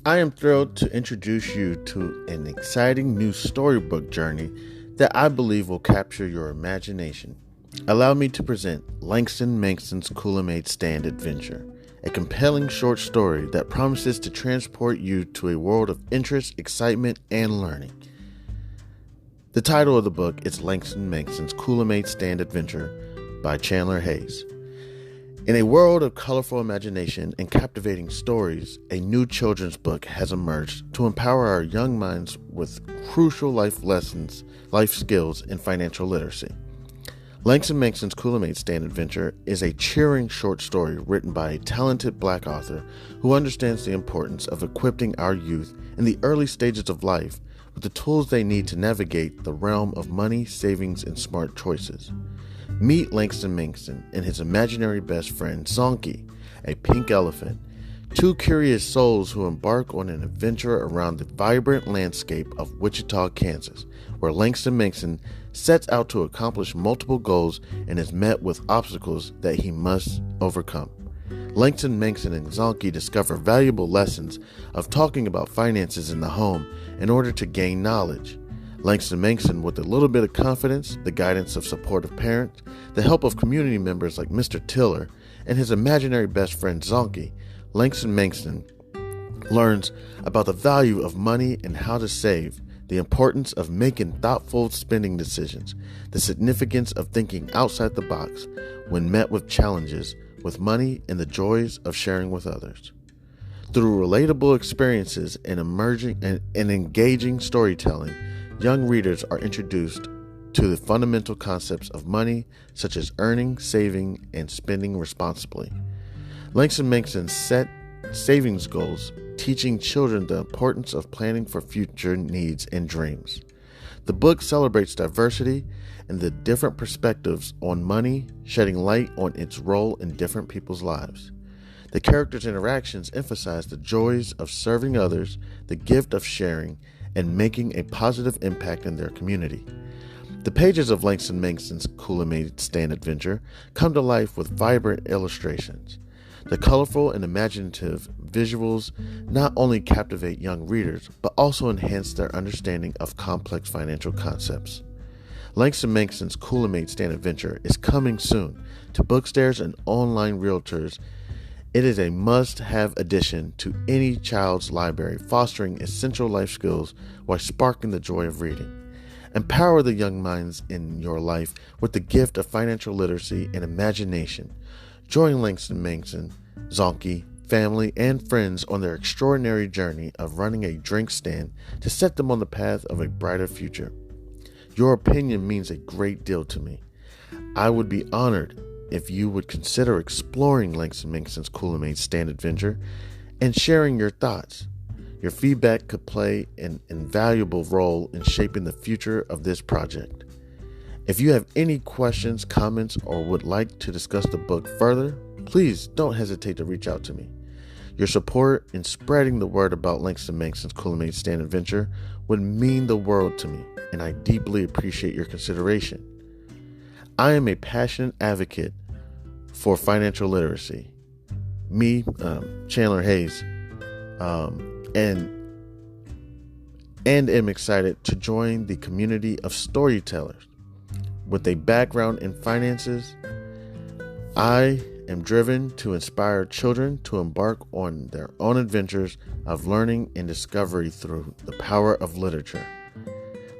I am thrilled to introduce you to an exciting new storybook journey that I believe will capture your imagination. Allow me to present Langston Mankson's Coolamade Stand Adventure, a compelling short story that promises to transport you to a world of interest, excitement, and learning. The title of the book is Langston Mankson's Coolamade Stand Adventure by Chandler Hayes. In a world of colorful imagination and captivating stories, a new children's book has emerged to empower our young minds with crucial life lessons, life skills, and financial literacy. Langston Mankson's Coolamade Stand Adventure is a cheering short story written by a talented Black author who understands the importance of equipping our youth in the early stages of life with the tools they need to navigate the realm of money, savings, and smart choices. Meet Langston Mankson and his imaginary best friend, Zonky, a pink elephant, two curious souls who embark on an adventure around the vibrant landscape of Wichita, Kansas, where Langston Mankson sets out to accomplish multiple goals and is met with obstacles that he must overcome. Langston Mankson and Zonky discover valuable lessons of talking about finances in the home in order to gain knowledge. Langston Mankson, with a little bit of confidence, the guidance of supportive parents, the help of community members like Mr. Tiller, and his imaginary best friend Zonky, Langston Mankson learns about the value of money and how to save, the importance of making thoughtful spending decisions, the significance of thinking outside the box when met with challenges with money, and the joys of sharing with others. Through relatable experiences and engaging storytelling, young readers are introduced to the fundamental concepts of money, such as earning, saving, and spending responsibly. Langston Mankson set savings goals, teaching children the importance of planning for future needs and dreams. The book celebrates diversity and the different perspectives on money, shedding light on its role in different people's lives. The characters' interactions emphasize the joys of serving others, the gift of sharing, and making a positive impact in their community. The pages of Langston Mankson's Coolamade Stand Adventure come to life with vibrant illustrations. The colorful and imaginative visuals not only captivate young readers, but also enhance their understanding of complex financial concepts. Langston Mankson's Coolamade Stand Adventure is coming soon to bookstores and online realtors. It is a must-have addition to any child's library, fostering essential life skills while sparking the joy of reading. Empower the young minds in your life with the gift of financial literacy and imagination. Join Langston Mankson, Zonky, family, and friends on their extraordinary journey of running a drink stand to set them on the path of a brighter future. Your opinion means a great deal to me. I would be honored if you would consider exploring Langston Mankson's Coolamade Stand Adventure and sharing your thoughts. Your feedback could play an invaluable role in shaping the future of this project. If you have any questions, comments, or would like to discuss the book further, please don't hesitate to reach out to me. Your support in spreading the word about Langston Mankson's Coolamade Stand Adventure would mean the world to me, and I deeply appreciate your consideration. I am a passionate advocate for financial literacy. Me, Chandler Hayes, and am excited to join the community of storytellers. With a background in finances, I am driven to inspire children to embark on their own adventures of learning and discovery through the power of literature.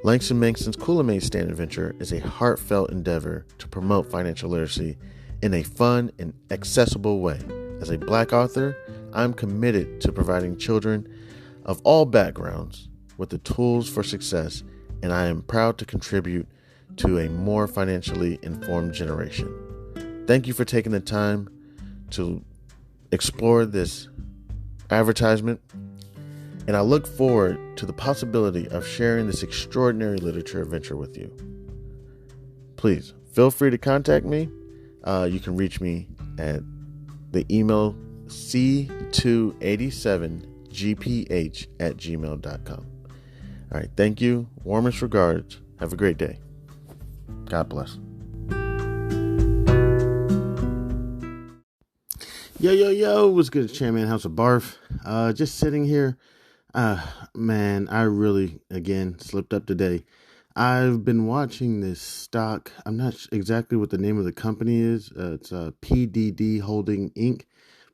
Langston Mankson's Coolamade Stand Adventure is a heartfelt endeavor to promote financial literacy in a fun and accessible way. As a Black author, I'm committed to providing children of all backgrounds with the tools for success, and I am proud to contribute to a more financially informed generation. Thank you for taking the time to explore this advertisement, and I look forward to the possibility of sharing this extraordinary literature adventure with you. Please feel free to contact me. You can reach me at the email c287gph@gmail.com. All right, thank you. Warmest regards. Have a great day. God bless. Yo, what's good? It's Chairman House of Barf. Just sitting here Man, I really, again, slipped up today. I've been watching this stock. I'm not exactly what the name of the company is. It's PDD Holding Inc.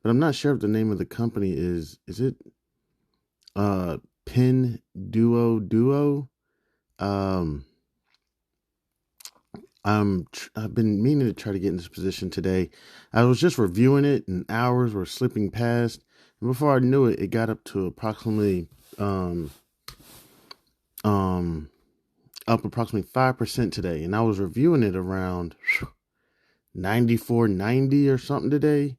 But I'm not sure if the name of the company is it uh, Pin Duo? Um, I've been meaning to try to get in this position today. I was just reviewing it, and hours were slipping past. And before I knew it, it got up to approximately um, um, up approximately 5% today, and I was reviewing it around 94.90 or something today,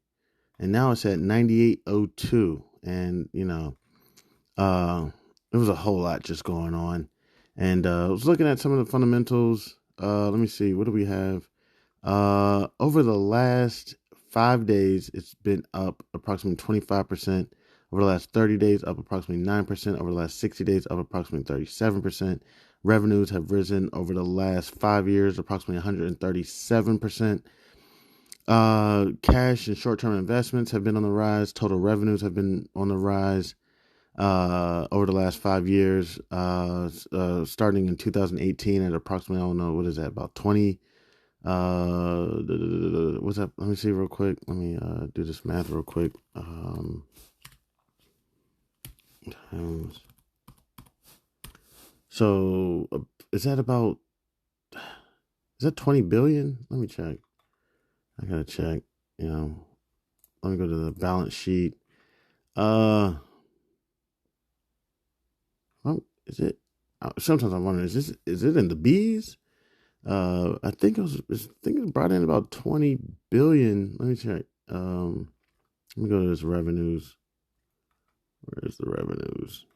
and now it's at 98.02. And uh there was a whole lot just going on. And I was looking at some of the fundamentals. Let me see, what do we have? Over the last 5 days, it's been up approximately 25%. Over the last 30 days, up approximately 9%. Over the last 60 days, up approximately 37%. Revenues have risen over the last 5 years, approximately 137%. Cash and short-term investments have been on the rise. Total revenues have been on the rise over the last 5 years, starting in 2018 at approximately, I don't know, what is that, about 20. What's that? Let me see real quick. Let me do this math real quick. So is that about, is that 20 billion? Let me check. I gotta check. Let me go to the balance sheet. Well, is it? Sometimes I'm wondering, is it in the B's? I think it brought in about 20 billion. Let me check. Let me go to this revenues. Where's the revenues?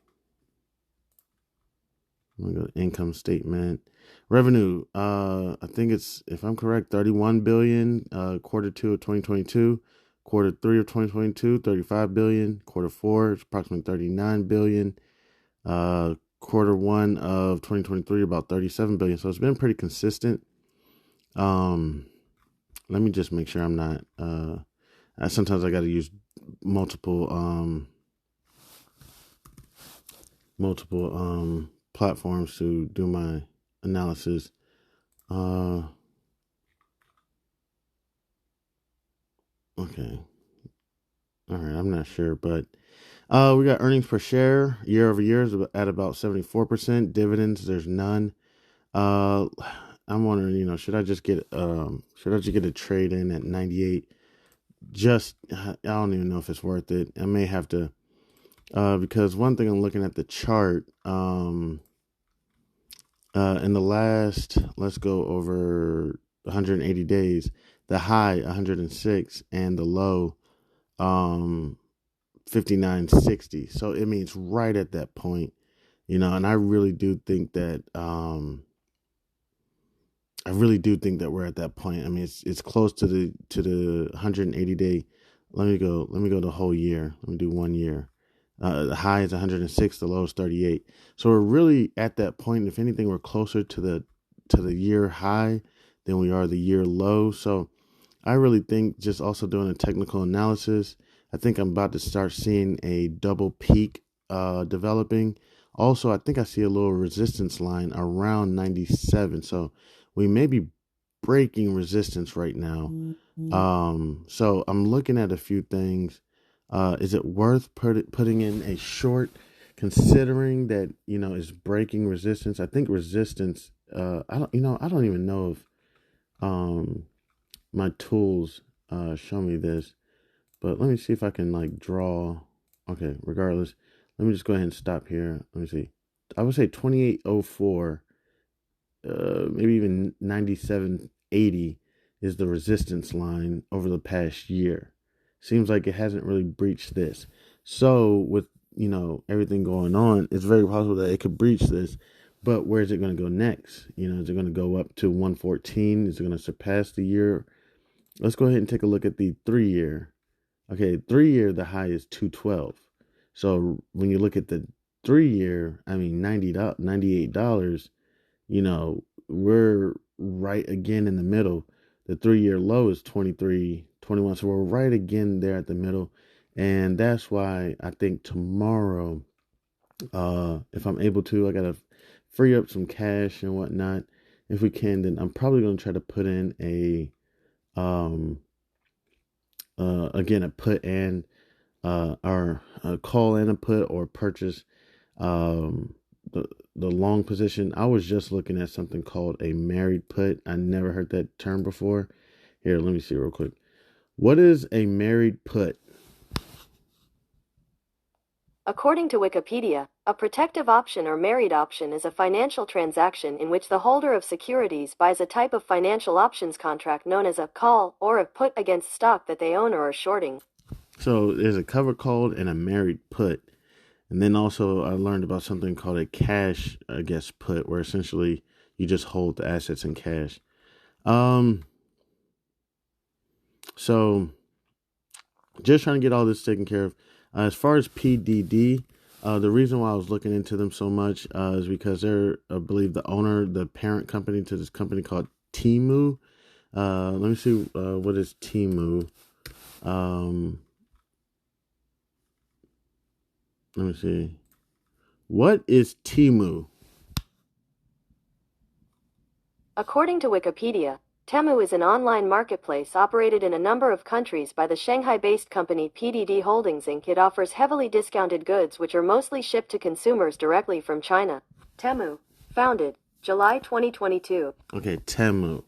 Let me go to income statement. Revenue. I think it's, if I'm correct, 31 billion. Quarter two of 2022. Quarter three of 2022, 35 billion. Quarter four is approximately 39 billion. Quarter one of 2023, about 37 billion. So it's been pretty consistent. Let me just make sure I'm not, sometimes I got to use multiple platforms to do my analysis. Okay. All right. I'm not sure, but we got earnings per share year over year is at about 74%. Dividends, there's none. I'm wondering, should I just get a trade in at 98? I don't even know if it's worth it. I may have to, because one thing I'm looking at the chart, in the last, let's go over 180 days, the high 106 and the low 59.60. So it means right at that point, and I really do think that we're at that point. I mean, it's close to the 180 day. Let me go the whole year. Let me do 1 year. The high is 106, the low is 38. So we're really at that point. If anything, we're closer to the year high than we are the year low. So I really think, just also doing a technical analysis, I think I'm about to start seeing a double peak developing. Also, I think I see a little resistance line around 97. So we may be breaking resistance right now. So I'm looking at a few things. Is it worth putting in a short, considering that is breaking resistance? I think resistance. I don't even know if my tools show me this, but let me see if I can draw. Okay, regardless, let me just go ahead and stop here. Let me see. I would say 2804, maybe even 9780 is the resistance line over the past year. Seems like it hasn't really breached this. So with everything going on, it's very possible that it could breach this. But where is it going to go next? Is it going to go up to 114? Is it going to surpass the year? Let's go ahead and take a look at the 3-year. Okay, 3-year, the high is 212. So when you look at the 3-year, I mean $98, we're right again in the middle. The 3-year low is 23.21. So we're right again there at the middle. And that's why I think tomorrow If I'm able to, I gotta free up some cash and whatnot. If we can, then I'm probably gonna try to put in um a put and or a call and a put or purchase um the the long position. I was just looking at something called a married put. I never heard that term before. Here, let me see real quick. What is a married put? According to Wikipedia, a protective option or married option is a financial transaction in which the holder of securities buys a type of financial options contract known as a call or a put against stock that they own or are shorting. So there's a cover call and a married put. And then also I learned about something called a cash, I guess, put, where essentially you just hold the assets in cash. Um, so just trying to get all this taken care of. As far as PDD, the reason why I was looking into them so much is because they're, I believe, the parent company to this company called Temu. Let me see, what is Temu? Um, Let me see. What is Temu? According to Wikipedia, Temu is an online marketplace operated in a number of countries by the Shanghai-based company PDD Holdings Inc. It offers heavily discounted goods which are mostly shipped to consumers directly from China. Temu, founded July 2022. Okay, Temu.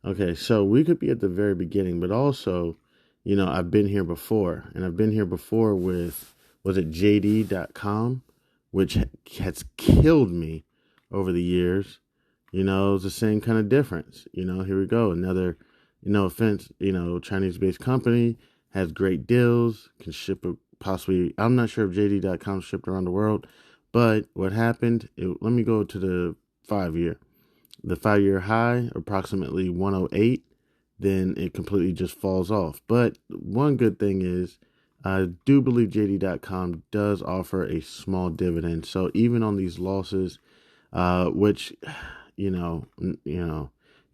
Okay, so we could be at the very beginning, but also, I've been here before, and I've been here before with, was it JD.com, which has killed me over the years. It's the same kind of difference. Here we go. Another, no offense, Chinese-based company has great deals, can ship possibly, I'm not sure if JD.com shipped around the world, but what happened, let me go to the 5-year. The 5-year high, approximately 108, then it completely just falls off. But one good thing is, I do believe JD.com does offer a small dividend. So even on these losses, which, you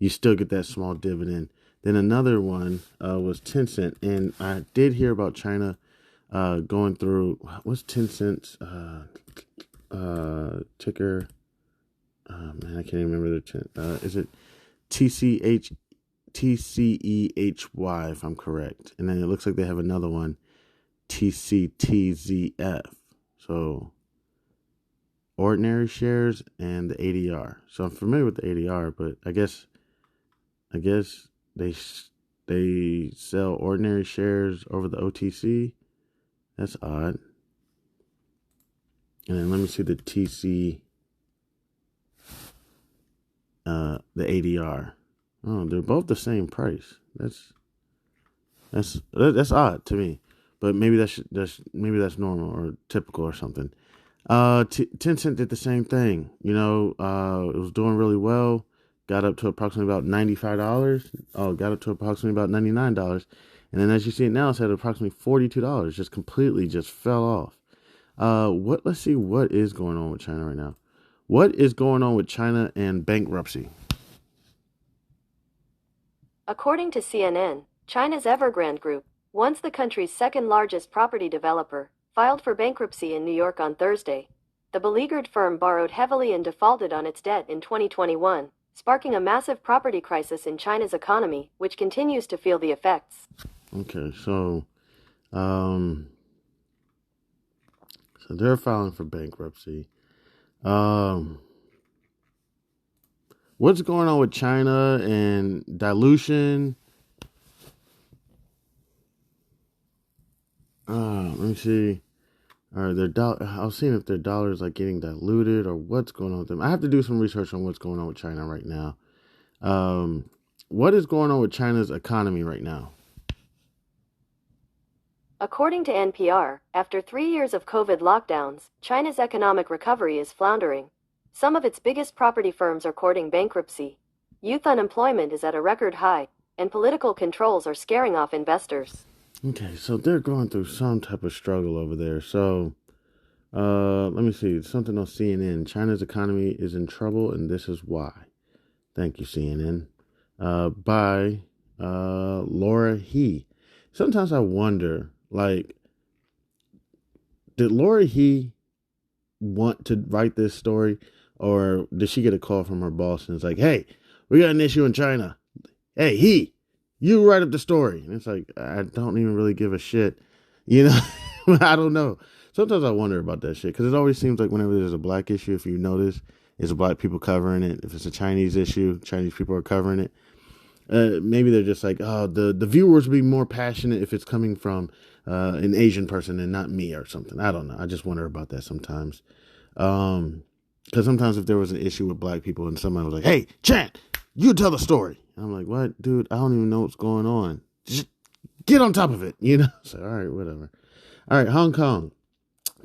still get that small dividend. Then another one was Tencent. And I did hear about China going through, what's Tencent's ticker? Man, I can't even remember the is it TCH TCEHY if I'm correct, and then it looks like they have another one, TCTZF. So ordinary shares and the ADR. So I'm familiar with the ADR, but I guess they sell ordinary shares over the OTC. That's odd. And then let me see the the ADR. Oh, they're both the same price. That's odd to me, but maybe that's normal or typical or something. Tencent did the same thing. It was doing really well. Got up to approximately about $95. Oh, got up to approximately about $99, and then as you see it now, it's at approximately $42. Just completely just fell off. Let's see what is going on with China right now. What is going on with China and bankruptcy? According to CNN, China's Evergrande Group, once the country's second-largest property developer, filed for bankruptcy in New York on Thursday. The beleaguered firm borrowed heavily and defaulted on its debt in 2021, sparking a massive property crisis in China's economy, which continues to feel the effects. Okay, so they're filing for bankruptcy. What's going on with China and dilution? Let me see. Are I was seeing if their dollar is like getting diluted or what's going on with them. I have to do some research on what's going on with China right now. What is going on with China's economy right now? According to NPR, after 3 years of COVID lockdowns, China's economic recovery is floundering. Some of its biggest property firms are courting bankruptcy. Youth unemployment is at a record high, and political controls are scaring off investors. Okay, so they're going through some type of struggle over there. So, let me see. Something on CNN. China's economy is in trouble, and this is why. Thank you, CNN. By Laura He. Sometimes I wonder, like, did Laura He want to write this story, or did she get a call from her boss and it's like, hey, we got an issue in China. Hey, you write up the story. And it's like, I don't even really give a shit. You know, I don't know. Sometimes I wonder about that shit because it always seems like whenever there's a black issue, if you notice, it's black people covering it. If it's a Chinese issue, Chinese people are covering it. Maybe they're just like, oh, the viewers will be more passionate if it's coming from an Asian person and not me or something. I don't know. I just wonder about that sometimes. Because sometimes if there was an issue with black people and somebody was like, hey, Chan, you tell the story. And I'm like, what, dude? I don't even know what's going on. Just get on top of it, you know? So, all right, whatever. All right, Hong Kong.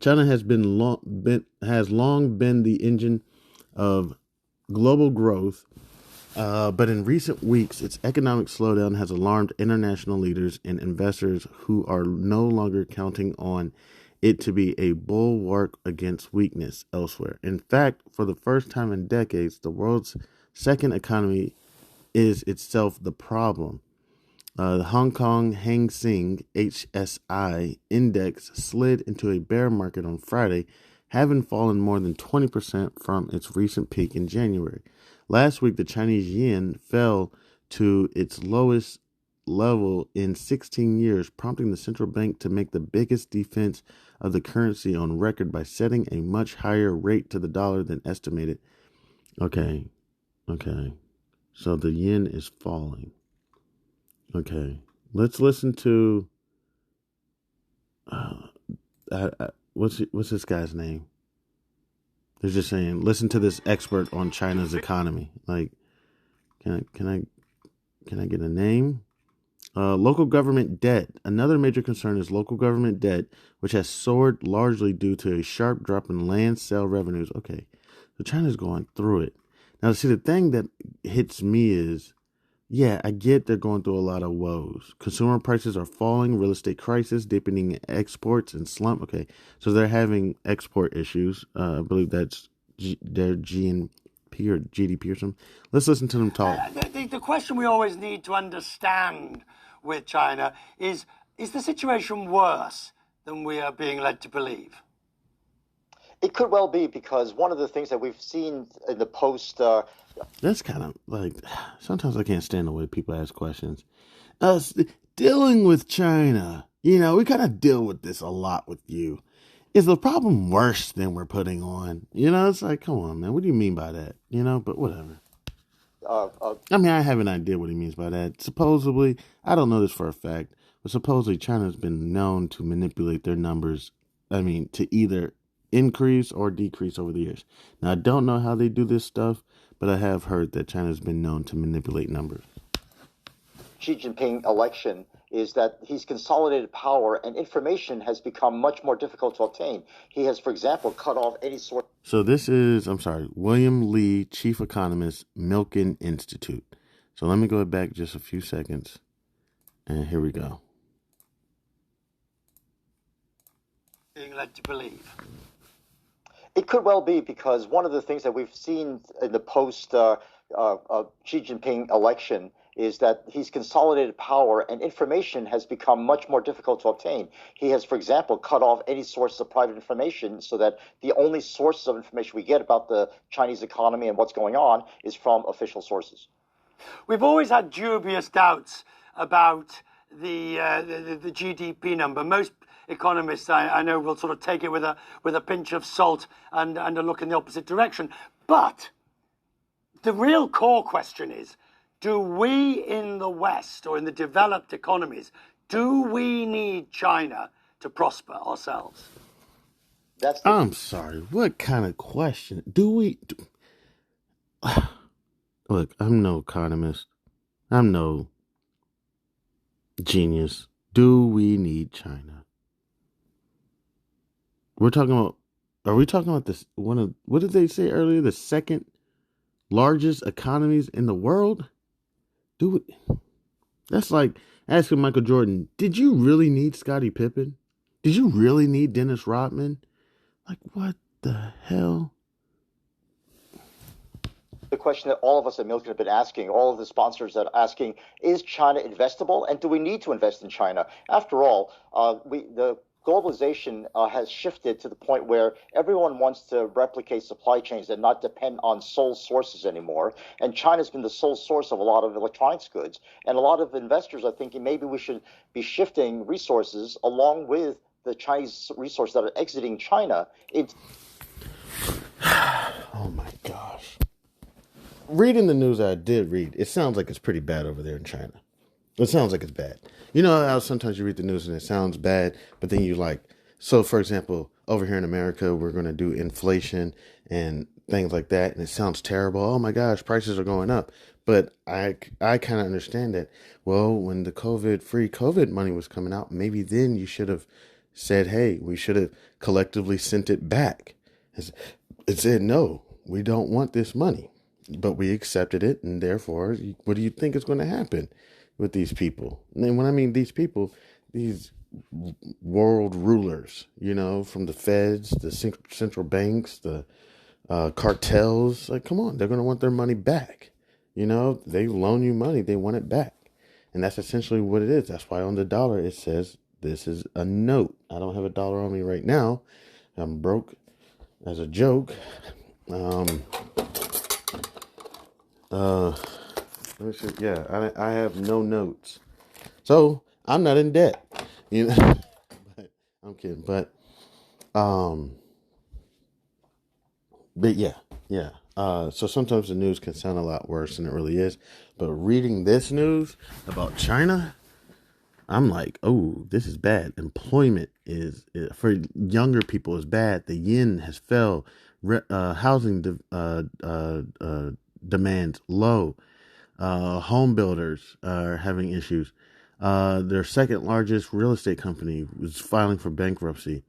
China has long been the engine of global growth, but in recent weeks, its economic slowdown has alarmed international leaders and investors who are no longer counting on it to be a bulwark against weakness elsewhere. In fact, for the first time in decades, the world's second economy is itself the problem. The Hong Kong Hang Seng HSI index slid into a bear market on Friday, having fallen more than 20% from its recent peak in January. Last week, the Chinese yuan fell to its lowest level in 16 years, prompting the central bank to make the biggest defense of the currency on record by setting a much higher rate to the dollar than estimated. Okay. So the yen is falling. Okay, let's listen to what's this guy's name? They're just saying, listen to this expert on China's economy. Like, can I get a name? Local government debt. Another major concern is local government debt, which has soared largely due to a sharp drop in land sale revenues. Okay, so China's going through it. Now, see, the thing that hits me is, yeah, I get they're going through a lot of woes. Consumer prices are falling, real estate crisis, deepening exports and slump. Okay, so they're having export issues. I believe that's their GNP or GDP or something. Let's listen to them talk. The question we always need to understand with China is the situation worse than we are being led to believe? It could well be, because one of the things that we've seen in the post... That's kind of like, sometimes I can't stand the way people ask questions. Us dealing with China, you know, we kind of deal with this a lot with you. Is the problem worse than we're putting on? You know, it's like, come on, man. What do you mean by that? You know, but whatever. I mean, I have an idea what he means by that. Supposedly, I don't know this for a fact, but supposedly China's been known to manipulate their numbers, to either increase or decrease over the years. Now, I don't know how they do this stuff, but I have heard that China's been known to manipulate numbers. Xi Jinping election is that he's consolidated power, and information has become much more difficult to obtain. He has, for example, cut off any sort... So this is, William Lee, Chief Economist, Milken Institute. So let me go back just a few seconds, and here we go. Being led to believe. It could well be, because one of the things that we've seen in the post Xi Jinping election is that he's consolidated power, and information has become much more difficult to obtain. He has, for example, cut off any source of private information, so that the only sources of information we get about the Chinese economy and what's going on is from official sources. We've always had dubious doubts about the GDP number. Most economists, I know, will sort of take it with a pinch of salt and a look in the opposite direction. But the real core question is, do we in the West, or in the developed economies, do we need China to prosper ourselves? I'm sorry, what kind of question? Look, I'm no economist. I'm no genius. Do we need China? Are we talking about this what did they say earlier? The second largest economies in the world? That's like asking Michael Jordan, did you really need Scottie Pippen? Did you really need Dennis Rodman? Like, what the hell? The question that all of us at Milken have been asking, all of the sponsors that are asking, is China investable, and do we need to invest in China? After all, the globalization has shifted to the point where everyone wants to replicate supply chains and not depend on sole sources anymore. And China's been the sole source of a lot of electronics goods. And a lot of investors are thinking maybe we should be shifting resources along with the Chinese resources that are exiting China. Oh my gosh. Reading the news I did read, it sounds like it's pretty bad over there in China. It sounds like it's bad. You know how sometimes you read the news and it sounds bad, but then you like, so for example, over here in America, we're going to do inflation and things like that. And it sounds terrible. Oh my gosh, prices are going up. But I kind of understand that. Well, when the free COVID money was coming out, maybe then you should have said, hey, we should have collectively sent it back. It said, no, we don't want this money, but we accepted it. And therefore, what do you think is going to happen with these people? And when I mean these people, these world rulers, from the feds, the central banks, the cartels, like, come on, they're going to want their money back. They loan you money, they want it back. And that's essentially what it is. That's why on the dollar, it says this is a note. I don't have a dollar on me right now. I'm broke as a joke. I have no notes. So I'm not in debt, but I'm kidding. But yeah. So sometimes the news can sound a lot worse than it really is. But reading this news about China, I'm like, oh, this is bad. Employment is for younger people is bad. The yen has fell. Housing demands low. Home builders are having issues. Their second largest real estate company was filing for bankruptcy.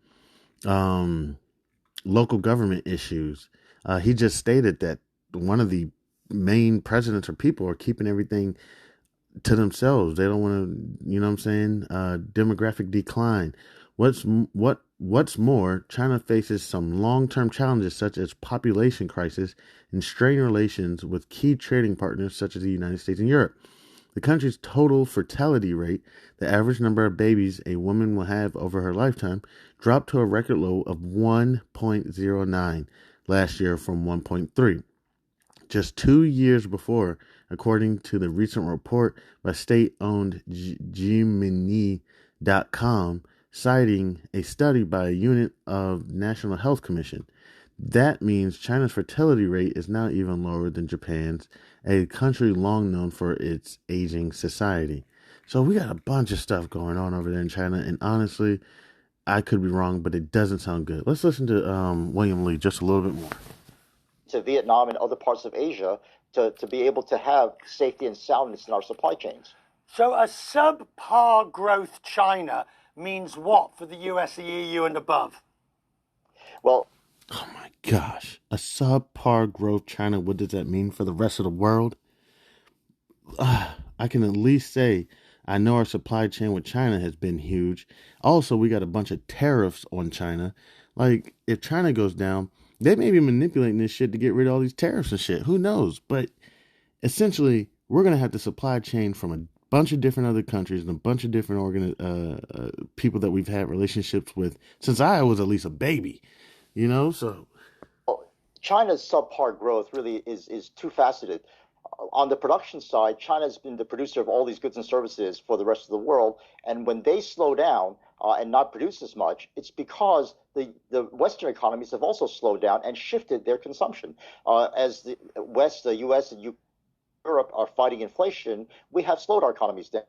Local government issues. He just stated that one of the main presidents or people are keeping everything to themselves. They don't want to, demographic decline. What's more, China faces some long-term challenges such as population crisis and strained relations with key trading partners such as the United States and Europe. The country's total fertility rate, the average number of babies a woman will have over her lifetime, dropped to a record low of 1.09 last year from 1.3. Just 2 years before, according to the recent report by state-owned Gemini.com, citing a study by a unit of National Health Commission. That means China's fertility rate is now even lower than Japan's, a country long known for its aging society. So we got a bunch of stuff going on over there in China, and honestly, I could be wrong, but it doesn't sound good. Let's listen to William Lee just a little bit more. To Vietnam and other parts of Asia to be able to have safety and soundness in our supply chains. So a subpar growth China means what for the US, the EU, and above? Well, oh my gosh, a subpar growth China, what does that mean for the rest of the world? I can at least say I know our supply chain with China has been huge. Also, we got a bunch of tariffs on China. Like, if China goes down, they may be manipulating this shit to get rid of all these tariffs and shit. Who knows? But essentially, we're going to have the supply chain from a bunch of different other countries and a bunch of different people that we've had relationships with since I was at least a baby, so. China's subpar growth really is two-faceted. On the production side, China has been the producer of all these goods and services for the rest of the world. And when they slow down and not produce as much, it's because the Western economies have also slowed down and shifted their consumption. As the West, the U.S., and Europe are fighting inflation, we have slowed our economies down.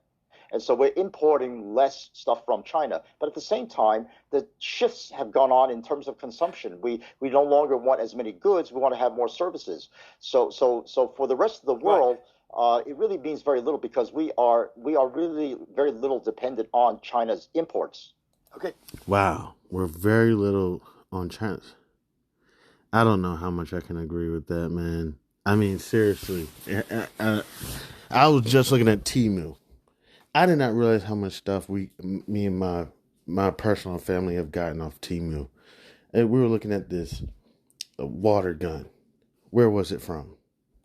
And so we're importing less stuff from China. But at the same time, the shifts have gone on in terms of consumption. We no longer want as many goods. We want to have more services. So for the rest of the world, it really means very little because we are really very little dependent on China's imports. Okay. Wow. We're very little on China's. I don't know how much I can agree with that, man. I mean, seriously. I was just looking at Temu. I did not realize how much stuff me and my personal family have gotten off Temu. And we were looking at this water gun. Where was it from?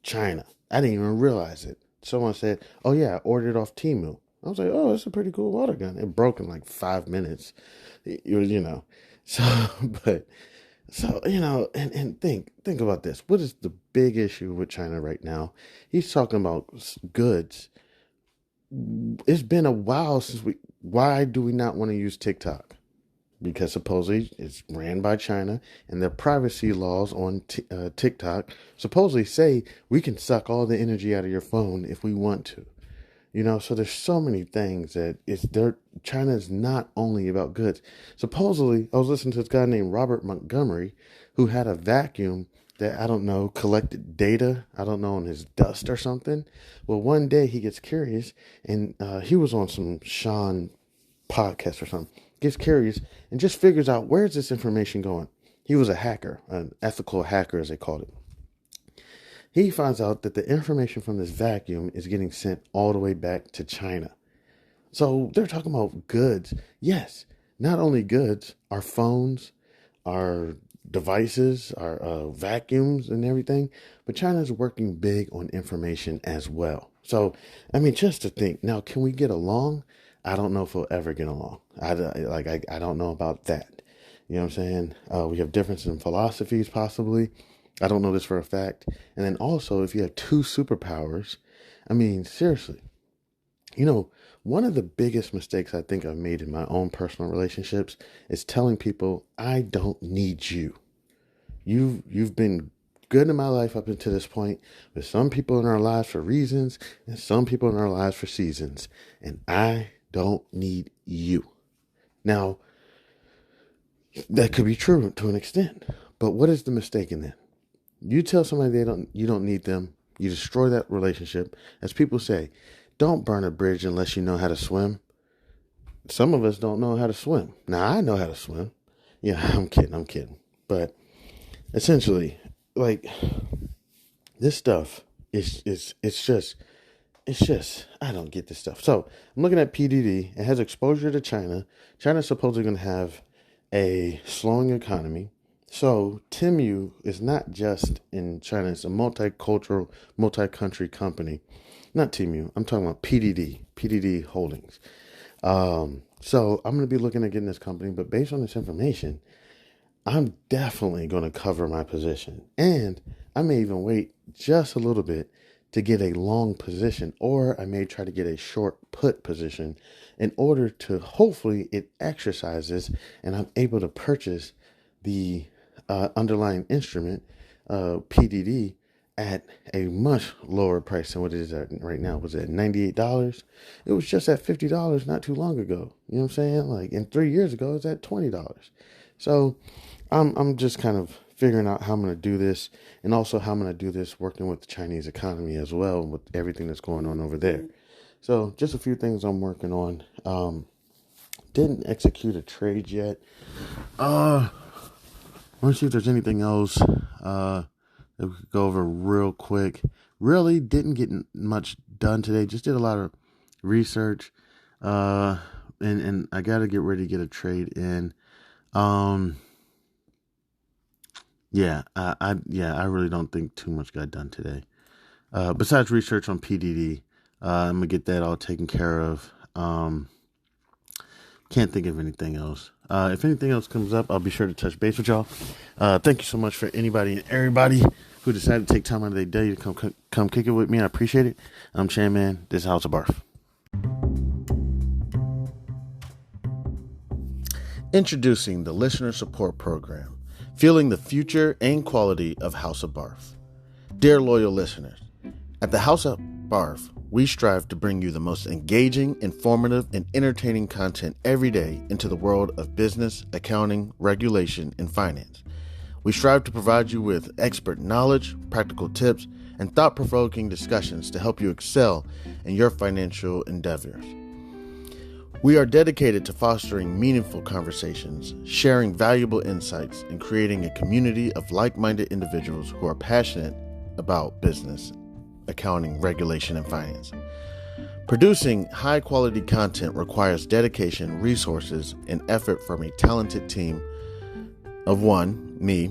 China. I didn't even realize it. Someone said, oh yeah, I ordered it off Temu. I was like, oh, it's a pretty cool water gun. It broke in like 5 minutes. You know. So, but so, and think about this. What is the big issue with China right now? He's talking about goods. It's been a while since why do we not want to use TikTok? Because supposedly it's ran by China, and their privacy laws on TikTok supposedly say we can suck all the energy out of your phone if we want to. So there's so many things that China is not only about goods. Supposedly, I was listening to this guy named Robert Montgomery who had a vacuum that, I don't know, collected data, I don't know, on his dust or something. Well, one day he gets curious, and he was on some Sean podcast or something, gets curious and just figures out, where's this information going? He was a hacker, an ethical hacker as they called it. He finds out that the information from this vacuum is getting sent all the way back to China. So they're talking about goods. Yes, not only goods, our phones, our devices, our vacuums and everything, but China's working big on information as well. So, just to think, now, can we get along? I don't know if we'll ever get along. I don't know about that. You know what I'm saying? We have differences in philosophies, possibly. I don't know this for a fact. And then also, if you have two superpowers, seriously, one of the biggest mistakes I think I've made in my own personal relationships is telling people, I don't need you. You've been good in my life up until this point, but some people in our lives for reasons and some people in our lives for seasons. And I don't need you. Now, that could be true to an extent, but what is the mistake in that? You tell somebody you don't need them, you destroy that relationship. As people say, don't burn a bridge unless you know how to swim. Some of us don't know how to swim. Now, I know how to swim. Yeah, I'm kidding. But essentially, like, this stuff is just, I don't get this stuff. So I'm looking at PDD. It has exposure to China. China's supposedly going to have a slowing economy. So Temu is not just in China. It's a multicultural, multi-country company. Not Temu. I'm talking about PDD Holdings. So I'm going to be looking at getting this company. But based on this information, I'm definitely going to cover my position. And I may even wait just a little bit to get a long position. Or I may try to get a short put position in order to hopefully it exercises and I'm able to purchase the underlying instrument, PDD, at a much lower price than what it is at right now. Was it $98? It was just at $50 not too long ago. You know what I'm saying? Like, in 3 years ago, it's at $20. So I'm just kind of figuring out how I'm going to do this, and also how I'm going to do this working with the Chinese economy as well, with everything that's going on over there. So just a few things I'm working on. Didn't execute a trade yet. Let's see if there's anything else that we could go over real quick. Really didn't get much done today. Just did a lot of research. And I got to get ready to get a trade in. I really don't think too much got done today. Besides research on PDD, I'm going to get that all taken care of. Can't think of anything else. If anything else comes up, I'll be sure to touch base with y'all. Thank you so much for anybody and everybody who decided to take time out of their day to come kick it with me. I appreciate it. I'm Chan Man. This is House of Barf. Introducing the Listener Support Program, fueling the future and quality of House of Barf. Dear loyal listeners, at the House of Barf, we strive to bring you the most engaging, informative, and entertaining content every day into the world of business, accounting, regulation, and finance. We strive to provide you with expert knowledge, practical tips, and thought-provoking discussions to help you excel in your financial endeavors. We are dedicated to fostering meaningful conversations, sharing valuable insights, and creating a community of like-minded individuals who are passionate about business, accounting, regulation, and finance. Producing high-quality content requires dedication, resources, and effort from a talented team of one, me,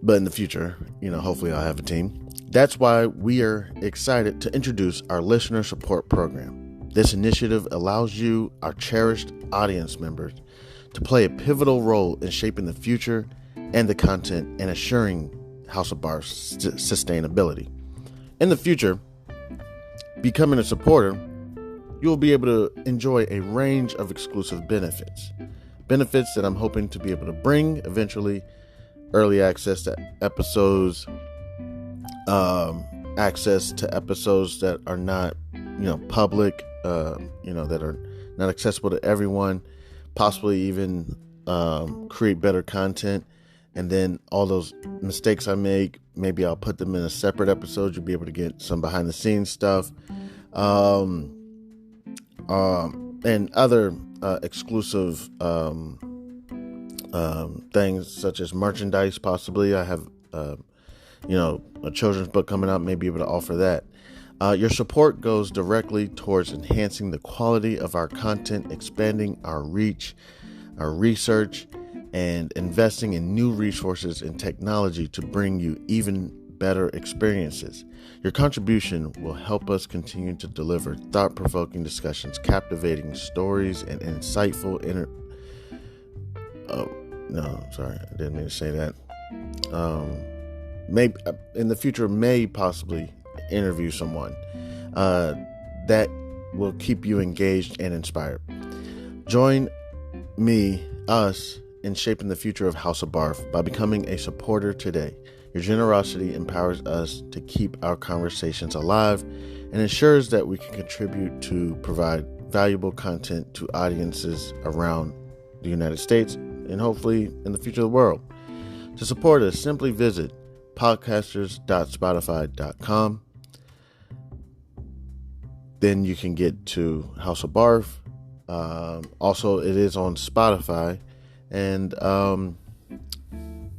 but in the future, hopefully I'll have a team, That's why we are excited to introduce our listener support program. This initiative allows you, our cherished audience members, to play a pivotal role in shaping the future and the content and assuring House of Barf's sustainability. In the future, becoming a supporter, you will be able to enjoy a range of exclusive benefits. Benefits that I'm hoping to be able to bring eventually: early access to episodes, access to episodes that are not, public, that are not accessible to everyone, possibly even create better content. And then all those mistakes I make, maybe I'll put them in a separate episode. You'll be able to get some behind the scenes stuff, and other exclusive things such as merchandise. Possibly I have a children's book coming out, may be able to offer that. Your support goes directly towards enhancing the quality of our content, expanding our reach, our research, and investing in new resources and technology to bring you even better experiences. Your contribution will help us continue to deliver thought-provoking discussions, captivating stories, and insightful I didn't mean to say that. Maybe in the future, may possibly interview someone that will keep you engaged and inspired. Join us in shaping the future of House of Barf by becoming a supporter today. Your generosity empowers us to keep our conversations alive and ensures that we can contribute to provide valuable content to audiences around the United States and hopefully in the future of the world. To support us, simply visit podcasters.spotify.com. Then you can get to House of Barf. Also, it is on Spotify. And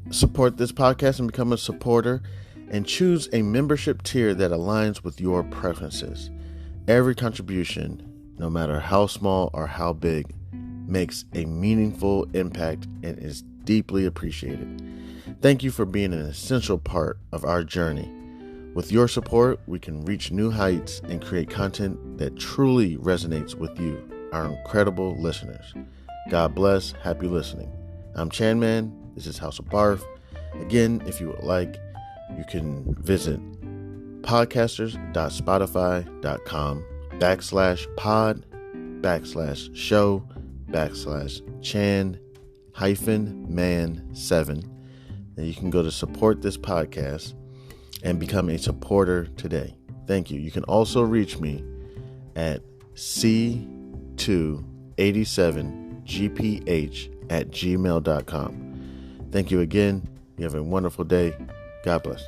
support this podcast and become a supporter, and choose a membership tier that aligns with your preferences. Every contribution, no matter how small or how big, makes a meaningful impact and is deeply appreciated. Thank you for being an essential part of our journey. With your support, we can reach new heights and create content that truly resonates with you, our incredible listeners. God bless. Happy listening. I'm Chan Man. This is House of Barf. Again, if you would like, you can visit podcasters.spotify.com/pod/show/Chan-man7. And you can go to support this podcast and become a supporter today. Thank you. You can also reach me at c287gph@gmail.com. Thank you again. You have a wonderful day. God bless.